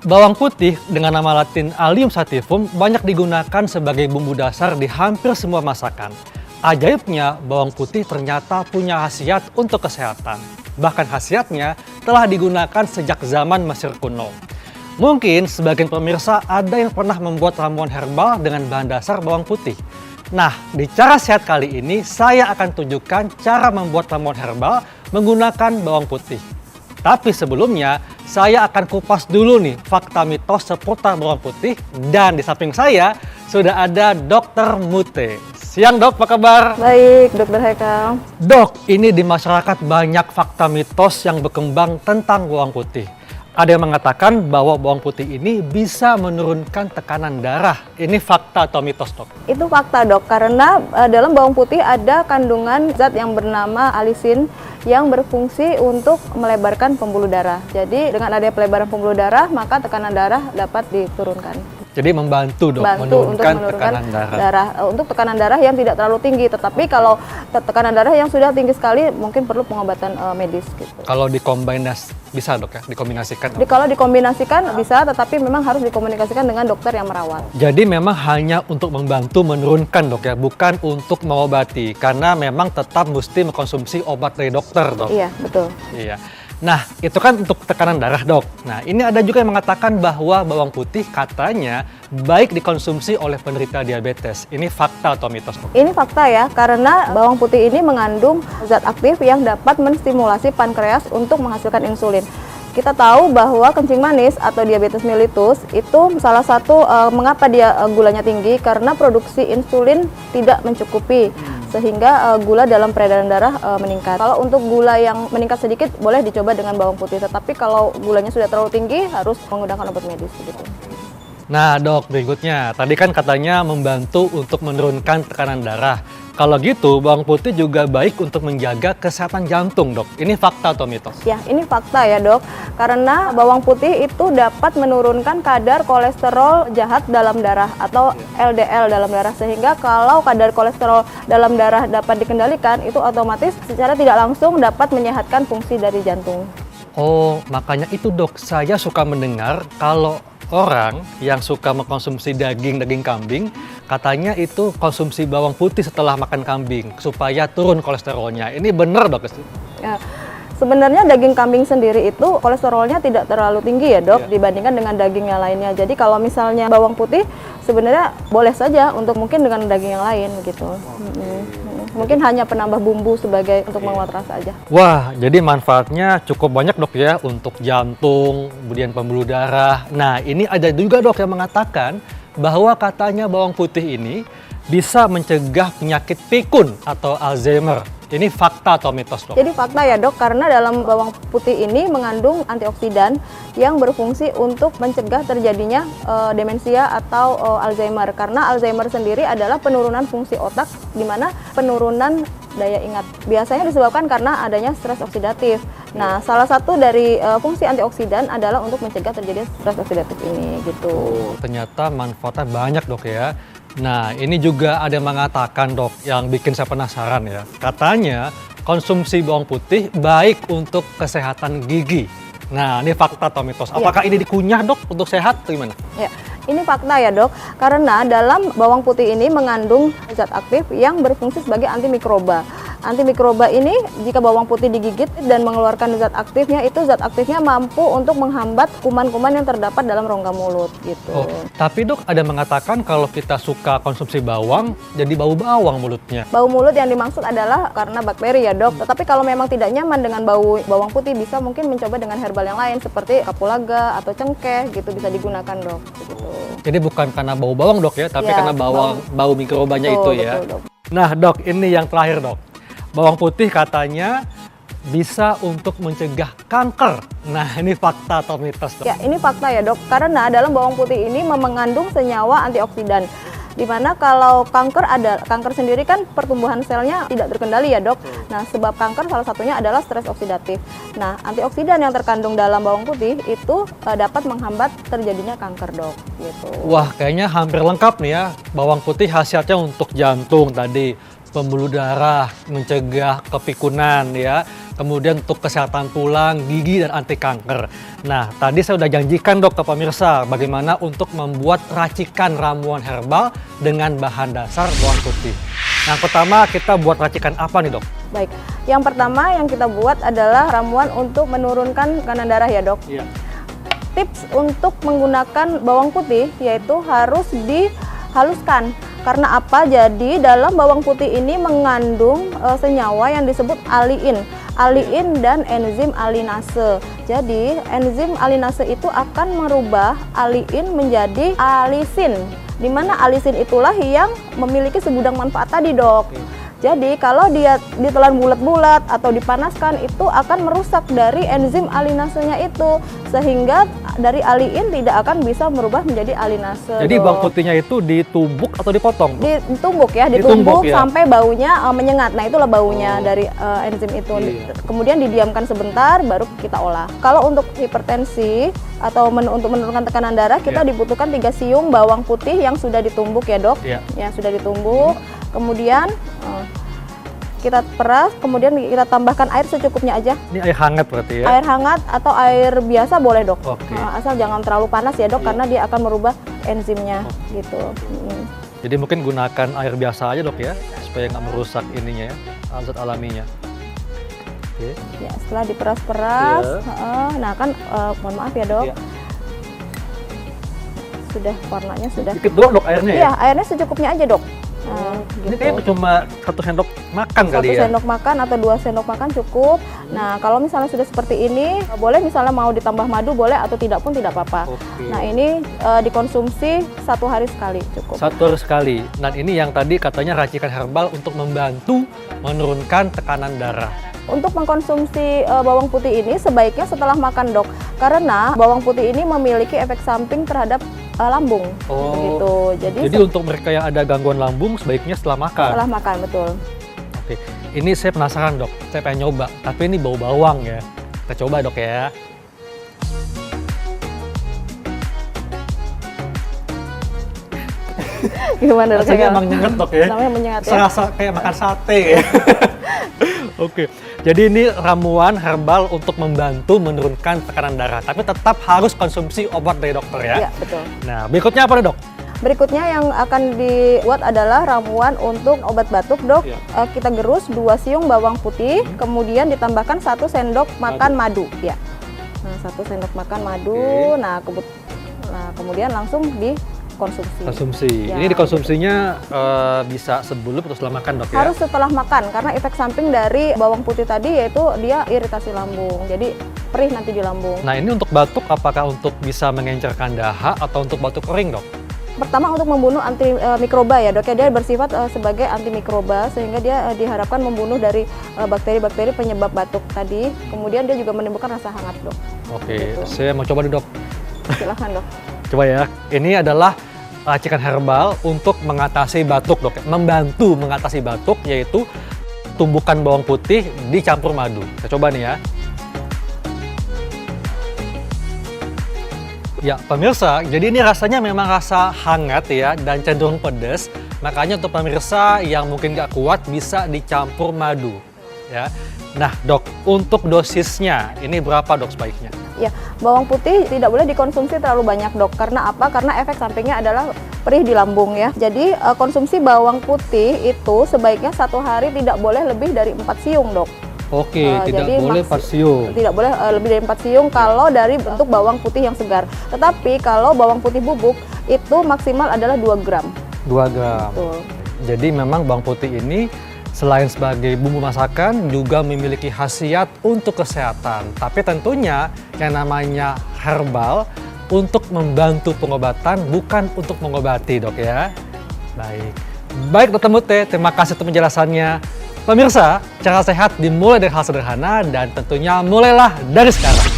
Bawang putih dengan nama latin Allium sativum banyak digunakan sebagai bumbu dasar di hampir semua masakan. Ajaibnya, bawang putih ternyata punya khasiat untuk kesehatan. Bahkan khasiatnya telah digunakan sejak zaman Mesir kuno. Mungkin sebagian pemirsa ada yang pernah membuat ramuan herbal dengan bahan dasar bawang putih. Nah, di Cara Sehat kali ini saya akan tunjukkan cara membuat ramuan herbal menggunakan bawang putih. Tapi sebelumnya, saya akan kupas dulu nih fakta mitos seputar bawang putih. Dan di samping saya sudah ada Dr. Mute. Siang dok, apa kabar? Baik, Dokter Haikal. Dok, ini di masyarakat banyak fakta mitos yang berkembang tentang bawang putih. Ada yang mengatakan bahwa bawang putih ini bisa menurunkan tekanan darah. Ini fakta atau mitos, dok? Itu fakta, Dok, karena dalam bawang putih ada kandungan zat yang bernama alisin yang berfungsi untuk melebarkan pembuluh darah. Jadi dengan adanya pelebaran pembuluh darah, maka tekanan darah dapat diturunkan. Jadi membantu dok, menurunkan tekanan darah. Untuk tekanan darah yang tidak terlalu tinggi, tetapi kalau tekanan darah yang sudah tinggi sekali, mungkin perlu pengobatan medis. Gitu. Kalau bisa dok ya, dikombinasikan? Kalau dikombinasikan bisa, tetapi memang harus dikomunikasikan dengan dokter yang merawat. Jadi memang hanya untuk membantu menurunkan dok ya, bukan untuk mengobati. Karena memang tetap mesti mengkonsumsi obat dari dokter dok. Iya, betul. Iya. Nah, itu kan untuk tekanan darah, dok. Nah, ini ada juga yang mengatakan bahwa bawang putih katanya baik dikonsumsi oleh penderita diabetes. Ini fakta atau mitos, dok? Ini fakta ya, karena bawang putih ini mengandung zat aktif yang dapat menstimulasi pankreas untuk menghasilkan insulin. Kita tahu bahwa kencing manis atau diabetes mellitus itu salah satu mengapa dia gulanya tinggi, karena produksi insulin tidak mencukupi. Sehingga gula dalam peredaran darah meningkat. Kalau untuk gula yang meningkat sedikit boleh dicoba dengan bawang putih, tetapi kalau gulanya sudah terlalu tinggi harus menggunakan obat medis gitu. Nah dok, berikutnya tadi kan katanya membantu untuk menurunkan tekanan darah. Kalau gitu bawang putih juga baik untuk menjaga kesehatan jantung, dok. Ini fakta atau mitos? Ya, ini fakta ya, dok. Karena bawang putih itu dapat menurunkan kadar kolesterol jahat dalam darah atau LDL dalam darah, sehingga kalau kadar kolesterol dalam darah dapat dikendalikan, itu otomatis secara tidak langsung dapat menyehatkan fungsi dari jantung. Oh, makanya itu dok, saya suka mendengar kalau orang yang suka mengkonsumsi daging kambing, katanya itu konsumsi bawang putih setelah makan kambing supaya turun kolesterolnya. Ini benar dok? Ya, sebenarnya daging kambing sendiri itu kolesterolnya tidak terlalu tinggi ya dok, dibandingkan dengan daging yang lainnya. Jadi kalau misalnya bawang putih sebenarnya boleh saja untuk mungkin dengan daging yang lain gitu. Mungkin hanya penambah bumbu sebagai untuk menguat rasa aja. Wah, jadi manfaatnya cukup banyak dok ya untuk jantung, kemudian pembuluh darah. Nah, ini ada juga dok yang mengatakan bahwa katanya bawang putih ini bisa mencegah penyakit pikun atau Alzheimer. Ini fakta atau mitos, dok? Jadi fakta ya dok, karena dalam bawang putih ini mengandung antioksidan yang berfungsi untuk mencegah terjadinya demensia atau Alzheimer. Karena Alzheimer sendiri adalah penurunan fungsi otak, di mana penurunan daya ingat. Biasanya disebabkan karena adanya stres oksidatif. Nah, salah satu dari fungsi antioksidan adalah untuk mencegah terjadinya stres oksidatif ini, gitu. Ternyata manfaatnya banyak dok ya. Nah, ini juga ada yang mengatakan dok, yang bikin saya penasaran ya. Katanya konsumsi bawang putih baik untuk kesehatan gigi. Nah, ini fakta atau mitos? Apakah ini dikunyah dok untuk sehat atau gimana? Ya, ini fakta ya dok, karena dalam bawang putih ini mengandung zat aktif yang berfungsi sebagai antimikroba. Antimikroba ini jika bawang putih digigit dan mengeluarkan zat aktifnya, itu zat aktifnya mampu untuk menghambat kuman-kuman yang terdapat dalam rongga mulut gitu. Oh, tapi dok ada mengatakan kalau kita suka konsumsi bawang, jadi bau bawang mulutnya. Bau mulut yang dimaksud adalah karena bakteri ya dok. Tetapi kalau memang tidak nyaman dengan bau bawang putih, bisa mungkin mencoba dengan herbal yang lain seperti kapulaga atau cengkeh gitu, bisa digunakan dok. Gitu. Jadi bukan karena bau bawang dok ya, tapi karena bau mikrobanya itu ya. Betul, dok. Nah dok, ini yang terakhir dok. Bawang putih katanya bisa untuk mencegah kanker. Nah, ini fakta atau mitos, dok? Ya, ini fakta ya, dok. Karena dalam bawang putih ini mengandung senyawa antioksidan. Dimana kalau kanker sendiri kan pertumbuhan selnya tidak terkendali ya, dok. Nah, sebab kanker salah satunya adalah stres oksidatif. Nah, antioksidan yang terkandung dalam bawang putih itu dapat menghambat terjadinya kanker, dok. Gitu. Wah, kayaknya hampir lengkap nih ya. Bawang putih khasiatnya untuk jantung tadi, pembuluh darah, mencegah kepikunan ya. kemudian untuk kesehatan tulang, gigi, dan anti kanker. Nah, tadi saya udah janjikan dok ke pemirsa bagaimana untuk membuat racikan ramuan herbal dengan bahan dasar bawang putih. Yang pertama kita buat racikan apa nih dok? Baik, yang pertama yang kita buat adalah ramuan untuk menurunkan tekanan darah ya dok. Iya. Tips untuk menggunakan bawang putih yaitu harus dihaluskan. Karena apa? Jadi dalam bawang putih ini mengandung senyawa yang disebut aliin. Aliin dan enzim alinase. Jadi enzim alinase itu akan merubah aliin menjadi alisin. Di mana alisin itulah yang memiliki segudang manfaat tadi dok. Jadi kalau dia ditelan bulat-bulat atau dipanaskan itu akan merusak dari enzim alinasenya itu, sehingga dari aliin tidak akan bisa merubah menjadi alinase. Jadi bawang putihnya itu ditumbuk atau dipotong? Ditumbuk ya, Ditumbuk ya? Sampai baunya menyengat. Nah itulah baunya dari enzim itu. Iya. Kemudian didiamkan sebentar, baru kita olah. Kalau untuk hipertensi atau untuk menurunkan tekanan darah, kita dibutuhkan 3 siung bawang putih yang sudah ditumbuk ya dok. Iya. Ya sudah ditumbuk. Kemudian kita peras, kemudian kita tambahkan air secukupnya aja. Ini air hangat berarti ya? Air hangat atau air biasa boleh dok. Oke. Asal jangan terlalu panas ya dok, Iya. karena dia akan merubah enzimnya gitu. Jadi mungkin gunakan air biasa aja dok ya, supaya nggak merusak ininya ya, zat alaminya. Oke. Ya, setelah diperas-peras, nah kan mohon maaf ya dok. Iya. Sudah warnanya sudah. Dikit doang dok airnya ya? Iya, airnya secukupnya aja dok. Nah, Ini gitu. kayaknya cuma 1 sendok makan kali 1 ya? sendok makan atau 2 sendok makan cukup. Nah, kalau misalnya sudah seperti ini, boleh misalnya mau ditambah madu boleh atau tidak pun tidak apa-apa. Oke. Nah, ini dikonsumsi 1 hari sekali cukup. 1 hari sekali. Dan ini yang tadi katanya racikan herbal untuk membantu menurunkan tekanan darah. Untuk mengkonsumsi bawang putih ini sebaiknya setelah makan dok, karena bawang putih ini memiliki efek samping terhadap lambung. Oh, Begitu. jadi untuk mereka yang ada gangguan lambung sebaiknya setelah makan? Setelah makan, betul. Oke, ini saya penasaran dok, saya pengen nyoba, tapi ini bau bawang ya. Kita coba dok ya. Gimana dok? Rasanya emang nyengat dok ya? Namanya menyengat ya? Serasa kayak makan sate ya. Oke, jadi ini ramuan herbal untuk membantu menurunkan tekanan darah, tapi tetap harus konsumsi obat dari dokter ya? Iya, betul. Nah, berikutnya apa nih dok? Berikutnya yang akan dibuat adalah ramuan untuk obat batuk dok. Iya. Kita gerus 2 siung bawang putih, kemudian ditambahkan 1 sendok makan madu. Ya. Nah, 1 sendok makan madu. Oke. Nah, kemudian langsung dikonsumsi. Konsumsi. Ya, Ini dikonsumsinya bisa sebelum atau setelah makan dok ya? Harus setelah makan, karena efek samping dari bawang putih tadi yaitu dia iritasi lambung. Jadi perih nanti di lambung. Nah, ini untuk batuk apakah untuk bisa mengencerkan dahak atau untuk batuk kering dok? Pertama untuk membunuh antimikroba ya dok ya, dia bersifat sebagai antimikroba sehingga dia diharapkan membunuh dari bakteri-bakteri penyebab batuk tadi. Kemudian dia juga menimbulkan rasa hangat dok. Oke, Gitu. saya mau coba nih dok. Silahkan dok. Coba ya, ini adalah racikan herbal untuk mengatasi batuk dok, membantu mengatasi batuk, yaitu tumbukan bawang putih dicampur madu. Kita coba nih ya. Ya pemirsa, jadi ini rasanya memang rasa hangat ya dan cenderung pedas. Makanya untuk pemirsa yang mungkin nggak kuat bisa dicampur madu ya. Nah dok, untuk dosisnya ini berapa dok sebaiknya? Ya, bawang putih tidak boleh dikonsumsi terlalu banyak dok. Karena apa? Karena efek sampingnya adalah perih di lambung ya. Jadi konsumsi bawang putih itu sebaiknya 1 hari tidak boleh lebih dari 4 siung dok. Oke, tidak jadi boleh parsium. Tidak boleh lebih dari 4 siung kalau dari bentuk bawang putih yang segar. Tetapi kalau bawang putih bubuk itu maksimal adalah 2 gram. 2 gram. Betul. Jadi memang bawang putih ini selain sebagai bumbu masakan juga memiliki khasiat untuk kesehatan. Tapi tentunya yang namanya herbal untuk membantu pengobatan bukan untuk mengobati dok ya. Baik Dokter Mute, terima kasih untuk penjelasannya. Pemirsa, cara sehat dimulai dari hal sederhana dan tentunya mulailah dari sekarang.